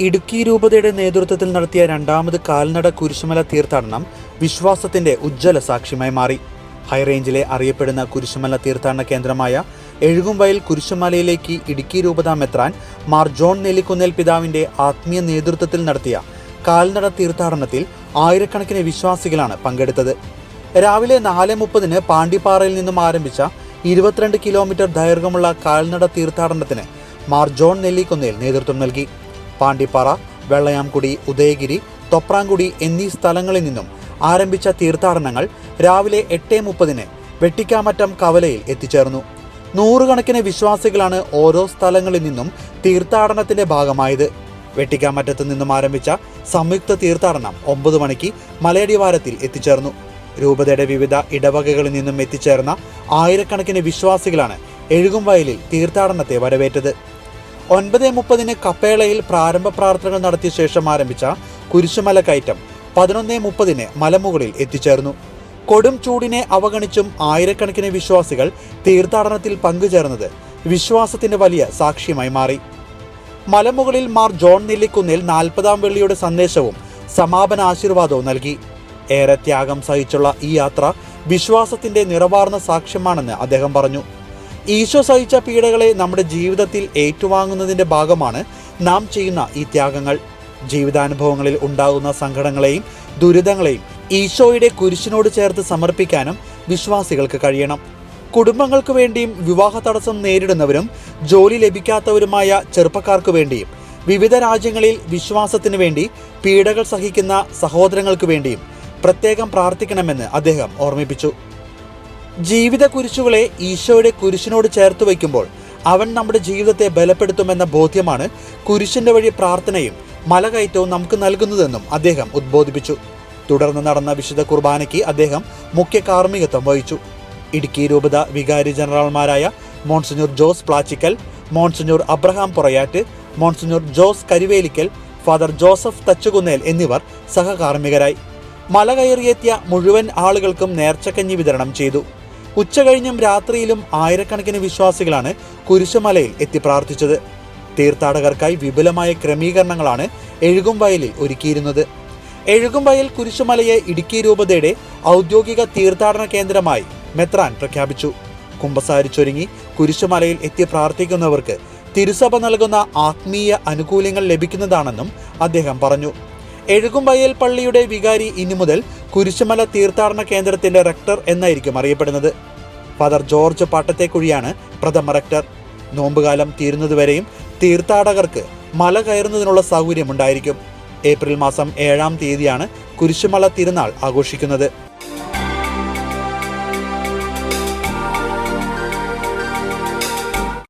ഇടുക്കി രൂപതയുടെ നേതൃത്വത്തിൽ നടത്തിയ രണ്ടാമത് കാൽനട കുരിശുമല തീർത്ഥാടനം വിശ്വാസത്തിന്റെ ഉജ്ജ്വല സാക്ഷ്യമായി മാറി. ഹൈറേഞ്ചിലെ അറിയപ്പെടുന്ന കുരിശുമല തീർത്ഥാടന കേന്ദ്രമായ എഴുകുംവയൽ കുരിശുമലയിലേക്ക് ഇടുക്കി രൂപത മെത്രാൻ മാർ ജോൺ നെല്ലിക്കുന്നേൽ പിതാവിന്റെ ആത്മീയ നേതൃത്വത്തിൽ നടത്തിയ കാൽനട തീർത്ഥാടനത്തിൽ ആയിരക്കണക്കിന് വിശ്വാസികളാണ് പങ്കെടുത്തത്. രാവിലെ 4:30 പാണ്ടിപ്പാറയിൽ നിന്നും ആരംഭിച്ച 22 കിലോമീറ്റർ ദൈർഘ്യമുള്ള കാൽനട തീർത്ഥാടനത്തിന് മാർ ജോൺ നെല്ലിക്കുന്നേൽ നേതൃത്വം നൽകി. പാണ്ടിപ്പാറ, വെള്ളയാംകുടി, ഉദയഗിരി, തൊപ്രാംകുടി എന്നീ സ്ഥലങ്ങളിൽ നിന്നും ആരംഭിച്ച തീർത്ഥാടനങ്ങൾ രാവിലെ 8:30 വെട്ടിക്കാമറ്റം കവലയിൽ എത്തിച്ചേർന്നു. നൂറുകണക്കിന് വിശ്വാസികളാണ് ഓരോ സ്ഥലങ്ങളിൽ നിന്നും തീർത്ഥാടനത്തിന്റെ ഭാഗമായത്. വെട്ടിക്കാമറ്റത്ത് നിന്നും ആരംഭിച്ച സംയുക്ത തീർത്ഥാടനം 9 മണിക്ക് മലയടിവാരത്തിൽ എത്തിച്ചേർന്നു. രൂപതയുടെ വിവിധ ഇടവകകളിൽ നിന്നും എത്തിച്ചേർന്ന ആയിരക്കണക്കിന് വിശ്വാസികളാണ് എഴുകുംവയലിൽ തീർത്ഥാടനത്തെ വരവേറ്റത്. 9:30 കപ്പേളയിൽ പ്രാരംഭ പ്രാർത്ഥനകൾ നടത്തിയ ശേഷം ആരംഭിച്ച കുരിശുമല കയറ്റം 11:30 മലമുകളിൽ എത്തിച്ചേർന്നു. കൊടും ചൂടിനെ അവഗണിച്ചും ആയിരക്കണക്കിന് വിശ്വാസികൾ തീർത്ഥാടനത്തിൽ പങ്കുചേർന്നത് വിശ്വാസത്തിന്റെ വലിയ സാക്ഷ്യമായി മാറി. മലമുകളിൽ മാർ ജോൺ നെല്ലിക്കുന്നേൽ 40-ാം വെള്ളിയുടെ സന്ദേശവും സമാപന ആശീർവാദവും നൽകി. ഏറെ ത്യാഗം സഹിച്ചുള്ള ഈ യാത്ര വിശ്വാസത്തിന്റെ നിറവാർന്ന സാക്ഷ്യമാണെന്ന് അദ്ദേഹം പറഞ്ഞു. ഈശോ സഹിച്ച പീഡകളെ നമ്മുടെ ജീവിതത്തിൽ ഏറ്റുവാങ്ങുന്നതിന്റെ ഭാഗമാണ് നാം ചെയ്യുന്ന ഈ ത്യാഗങ്ങൾ. ജീവിതാനുഭവങ്ങളിൽ ഉണ്ടാകുന്ന സങ്കടങ്ങളെയും ദുരിതങ്ങളെയും ഈശോയുടെ കുരിശിനോട് ചേർത്ത് സമർപ്പിക്കാനും വിശ്വാസികൾക്ക് കഴിയണം. കുടുംബങ്ങൾക്ക് വേണ്ടിയും വിവാഹ തടസ്സം നേരിടുന്നവരും ജോലി ലഭിക്കാത്തവരുമായ ചെറുപ്പക്കാർക്ക് വേണ്ടിയും വിവിധ രാജ്യങ്ങളിൽ വിശ്വാസത്തിന് വേണ്ടി പീഡകൾ സഹിക്കുന്ന സഹോദരങ്ങൾക്ക് വേണ്ടിയും പ്രത്യേകം പ്രാർത്ഥിക്കണമെന്ന് അദ്ദേഹം ഓർമ്മിപ്പിച്ചു. ജീവിത കുരിശുകളെ ഈശോയുടെ കുരിശിനോട് ചേർത്ത് വയ്ക്കുമ്പോൾ അവൻ നമ്മുടെ ജീവിതത്തെ ബലപ്പെടുത്തുമെന്ന ബോധ്യമാണ് കുരിശിന്റെ വഴി പ്രാർത്ഥനയും മലകയറ്റവും നമുക്ക് നൽകുന്നതെന്നും അദ്ദേഹം ഉദ്ബോധിപ്പിച്ചു. തുടർന്ന് നടന്ന വിശുദ്ധ കുർബാനയ്ക്ക് അദ്ദേഹം മുഖ്യ കാർമ്മികത്വം വഹിച്ചു. ഇടുക്കി രൂപത വികാരി ജനറൽമാരായ monsignor Jose Plachickal, monsignor Abraham Porayattu, monsignor Jose Karivelickal, father Joseph Thachukunnel എന്നിവർ സഹകാർമ്മികരായി. മല കയറിയെത്തിയ മുഴുവൻ ആളുകൾക്കും നേർച്ചക്കഞ്ഞി വിതരണം ചെയ്തു. ഉച്ചകഴിഞ്ഞും രാത്രിയിലും ആയിരക്കണക്കിന് വിശ്വാസികളാണ് കുരിശുമലയിൽ എത്തി പ്രാർത്ഥിച്ചത്. തീർത്ഥാടകർക്കായി വിപുലമായ ക്രമീകരണങ്ങളാണ് എഴുകുംവയലിൽ ഒരുക്കിയിരുന്നത്. എഴുകുംവയൽ കുരിശുമലയെ ഇടുക്കി രൂപതയുടെ ഔദ്യോഗിക തീർത്ഥാടന കേന്ദ്രമായി മെത്രാൻ പ്രഖ്യാപിച്ചു. കുമ്പസാരിച്ചൊരുങ്ങി കുരിശുമലയിൽ എത്തി പ്രാർത്ഥിക്കുന്നവർക്ക് തിരുസഭ നൽകുന്ന ആത്മീയ ആനുകൂല്യങ്ങൾ ലഭിക്കുന്നതാണെന്നും അദ്ദേഹം പറഞ്ഞു. എഴുകുംവയൽ പള്ളിയുടെ വികാരി ഇനി മുതൽ കുരിശുമല തീർത്ഥാടന കേന്ദ്രത്തിന്റെ റെക്ടർ എന്നായിരിക്കും അറിയപ്പെടുന്നത്. ഫാദർ ജോർജ് പാട്ടത്തേക്കുഴിയാണ് പ്രഥമ റെക്ടർ. നോമ്പുകാലം തീരുന്നതുവരെയും തീർത്ഥാടകർക്ക് മല കയറുന്നതിനുള്ള സൗകര്യമുണ്ടായിരിക്കും. ഏപ്രിൽ മാസം 7-ാം തീയതിയാണ് കുരിശുമല തിരുനാൾ ആഘോഷിക്കുന്നത്.